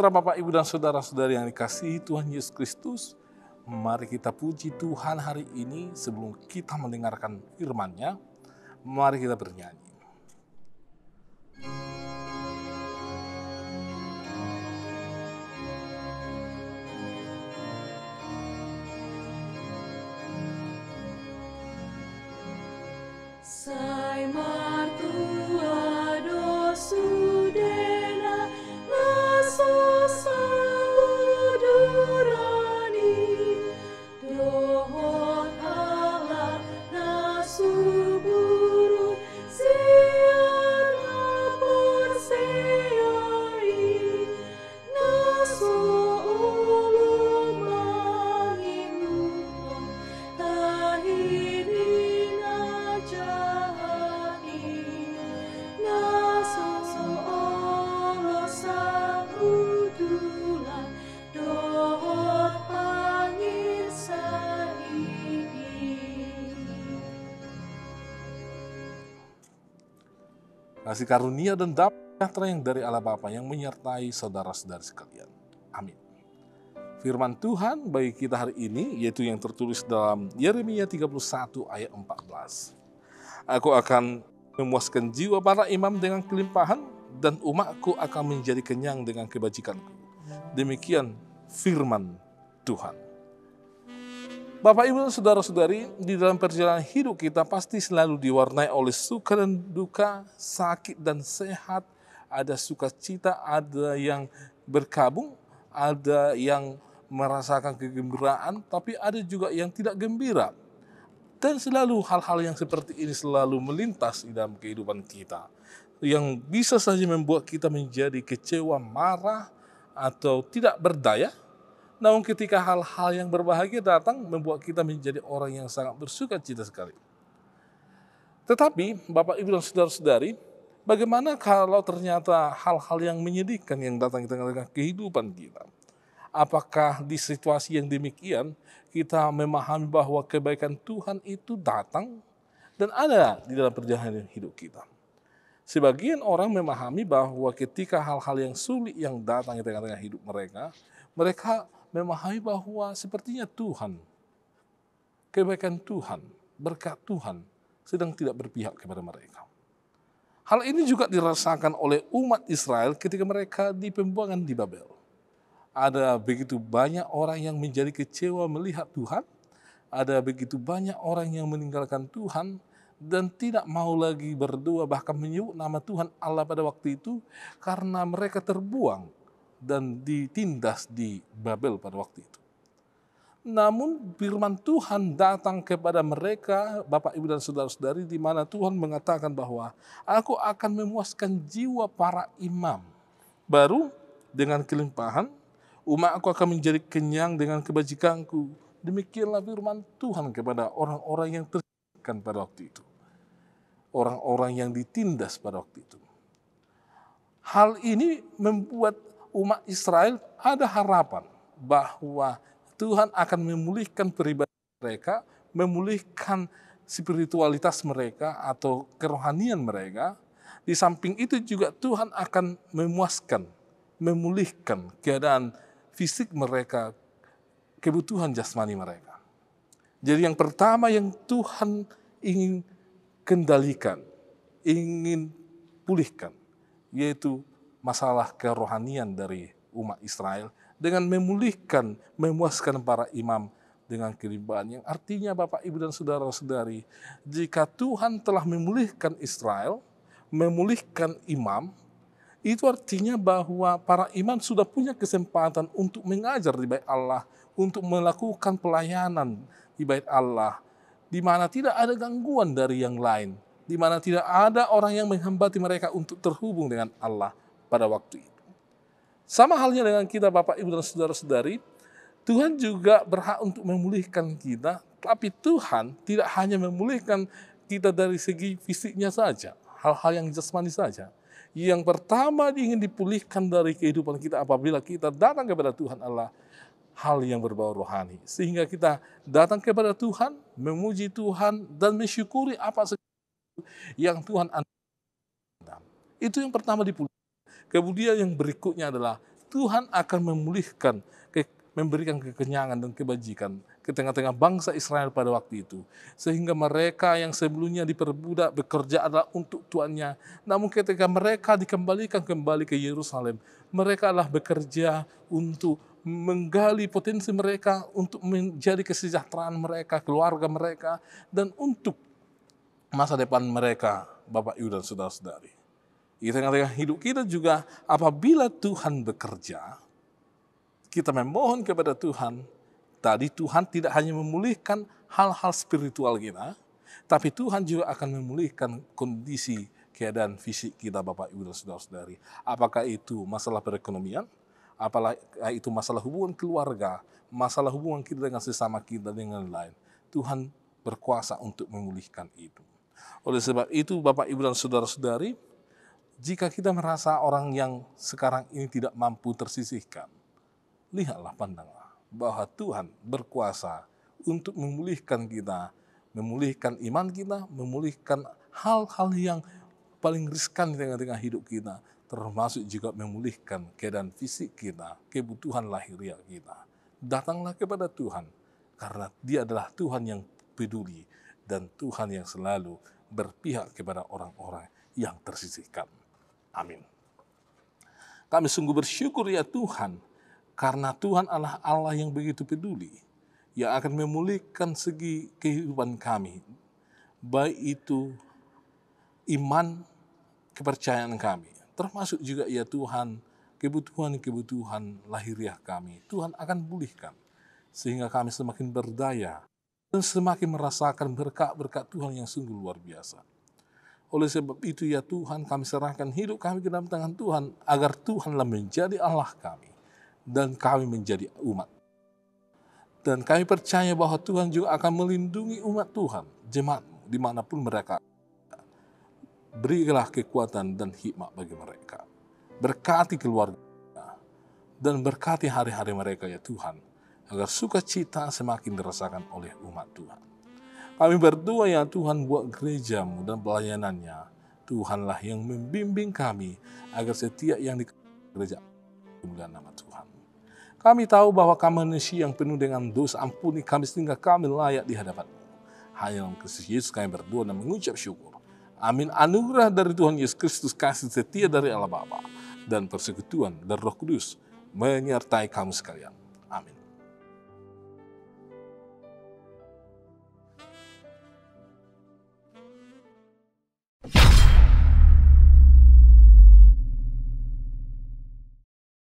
sejahtera Bapak, Ibu, dan saudara-saudari yang dikasihi Tuhan Yesus Kristus. Mari kita puji Tuhan hari ini sebelum kita mendengarkan firman-Nya. Mari kita bernyanyi. Sai martua dosudena naso saudurani dohot Allah nasuburu sian lapor seai naso ulung mangimuon tahirina jahani naso Allah sabudulan dohot pangirsai. Kasih karunia dan damai sejahtera yang dari Allah Bapa yang menyertai saudara-saudari sekalian. Amin. Firman Tuhan bagi kita hari ini yaitu yang tertulis dalam Yeremia 31 ayat 14. Aku akan memuaskan jiwa para imam dengan kelimpahan dan umatku akan menjadi kenyang dengan kebajikanku. Demikian firman Tuhan. Bapak, Ibu, dan saudara-saudari, di dalam perjalanan hidup kita pasti selalu diwarnai oleh suka dan duka, sakit dan sehat, ada sukacita, ada yang berkabung, ada yang merasakan kegembiraan, tapi ada juga yang tidak gembira. Dan selalu hal-hal yang seperti ini selalu melintas di dalam kehidupan kita, yang bisa saja membuat kita menjadi kecewa, marah, atau tidak berdaya. Namun ketika hal-hal yang berbahagia datang, membuat kita menjadi orang yang sangat bersuka cita sekali. Tetapi, Bapak, Ibu, dan saudara-saudari, bagaimana kalau ternyata hal-hal yang menyedihkan yang datang di tengah-tengah kehidupan kita? Apakah di situasi yang demikian, kita memahami bahwa kebaikan Tuhan itu datang dan ada di dalam perjalanan hidup kita? Sebagian orang memahami bahwa ketika hal-hal yang sulit yang datang di tengah-tengah hidup mereka, mereka memahami bahwa sepertinya Tuhan, kebaikan Tuhan, berkat Tuhan sedang tidak berpihak kepada mereka. Hal ini juga dirasakan oleh umat Israel ketika mereka di pembuangan di Babel. Ada begitu banyak orang yang menjadi kecewa melihat Tuhan, ada begitu banyak orang yang meninggalkan Tuhan dan tidak mau lagi berdoa, bahkan menyebut nama Tuhan Allah pada waktu itu karena mereka terbuang dan ditindas di Babel pada waktu itu. Namun firman Tuhan datang kepada mereka, Bapak, Ibu, dan saudara-saudari, di mana Tuhan mengatakan bahwa aku akan memuaskan jiwa para imam. Baru dengan kelimpahan, umatku akan menjadi kenyang dengan kebajikanku. Demikianlah firman Tuhan kepada orang-orang yang tersiksa pada waktu itu. Orang-orang yang ditindas pada waktu itu. Hal ini membuat umat Israel ada harapan bahwa Tuhan akan memulihkan pribadi mereka, memulihkan spiritualitas mereka atau kerohanian mereka. Di samping itu juga Tuhan akan memuaskan, memulihkan keadaan fisik mereka, kebutuhan jasmani mereka. Jadi yang pertama yang Tuhan ingin kendalikan, ingin pulihkan, yaitu masalah kerohanian dari umat Israel dengan memulihkan, memuaskan para imam dengan kelimpahan. Yang artinya Bapak, Ibu, dan saudara-saudari, jika Tuhan telah memulihkan Israel, memulihkan imam, itu artinya bahwa para imam sudah punya kesempatan untuk mengajar di bait Allah, untuk melakukan pelayanan di bait Allah, di mana tidak ada gangguan dari yang lain, di mana tidak ada orang yang menghambati mereka untuk terhubung dengan Allah pada waktu itu. Sama halnya dengan kita, Bapak, Ibu, dan saudara-saudari, Tuhan juga berhak untuk memulihkan kita, tapi Tuhan tidak hanya memulihkan kita dari segi fisiknya saja, hal-hal yang jasmani saja. Yang pertama ingin dipulihkan dari kehidupan kita apabila kita datang kepada Tuhan Allah, hal yang berbau rohani. Sehingga kita datang kepada Tuhan, memuji Tuhan, dan mensyukuri apa yang Tuhan anugerahkan. Itu yang pertama dipulihkan. Kemudian yang berikutnya adalah Tuhan akan memulihkan, memberikan kekenyangan dan kebajikan ke tengah-tengah bangsa Israel pada waktu itu. Sehingga mereka yang sebelumnya diperbudak bekerja adalah untuk tuannya. Namun ketika mereka dikembalikan kembali ke Yerusalem, mereka adalah bekerja untuk menggali potensi mereka, untuk menjadi kesejahteraan mereka, keluarga mereka, dan untuk masa depan mereka, Bapak Ibu dan saudara-saudari. Di tengah-tengah hidup kita juga, apabila Tuhan bekerja, kita memohon kepada Tuhan. Tadi Tuhan tidak hanya memulihkan hal-hal spiritual kita, tapi Tuhan juga akan memulihkan kondisi keadaan fisik kita, Bapak Ibu dan saudara-saudari. Apakah itu masalah perekonomian, apakah itu masalah hubungan keluarga, masalah hubungan kita dengan sesama kita, dengan lain. Tuhan berkuasa untuk memulihkan itu. Oleh sebab itu, Bapak Ibu dan saudara-saudari, jika kita merasa orang yang sekarang ini tidak mampu tersisihkan, lihatlah, pandanglah bahwa Tuhan berkuasa untuk memulihkan kita, memulihkan iman kita, memulihkan hal-hal yang paling riskan di tengah-tengah hidup kita, termasuk juga memulihkan keadaan fisik kita, kebutuhan lahiriah kita. Datanglah kepada Tuhan, karena Dia adalah Tuhan yang peduli dan Tuhan yang selalu berpihak kepada orang-orang yang tersisihkan. Amin. Kami sungguh bersyukur ya Tuhan, karena Tuhan adalah Allah yang begitu peduli, yang akan memulihkan segi kehidupan kami, baik itu iman, kepercayaan kami, termasuk juga ya Tuhan, kebutuhan-kebutuhan lahiriah kami, Tuhan akan pulihkan, sehingga kami semakin berdaya, dan semakin merasakan berkat-berkat Tuhan yang sungguh luar biasa. Oleh sebab itu ya Tuhan, kami serahkan hidup kami ke dalam tangan Tuhan, agar Tuhanlah menjadi Allah kami, dan kami menjadi umat. Dan kami percaya bahwa Tuhan juga akan melindungi umat Tuhan, jemaat-Mu, dimanapun mereka. Berilah kekuatan dan hikmat bagi mereka. Berkati keluarga dan berkati hari-hari mereka ya Tuhan, agar sukacita semakin dirasakan oleh umat Tuhan. Kami berdoa ya Tuhan buat gereja-Mu dan pelayanannya. Tuhanlah yang membimbing kami, agar setiap yang di gereja kemuliaan nama Tuhan. Kami tahu bahwa kami manusia yang penuh dengan dosa, ampuni kami sehingga kami layak di hadapan-Mu. Hanya dalam Kristus Yesus kami berdoa dan mengucap syukur. Amin. Anugerah dari Tuhan Yesus Kristus, kasih setia dari Allah Bapa, dan persekutuan dari Roh Kudus menyertai kamu sekalian.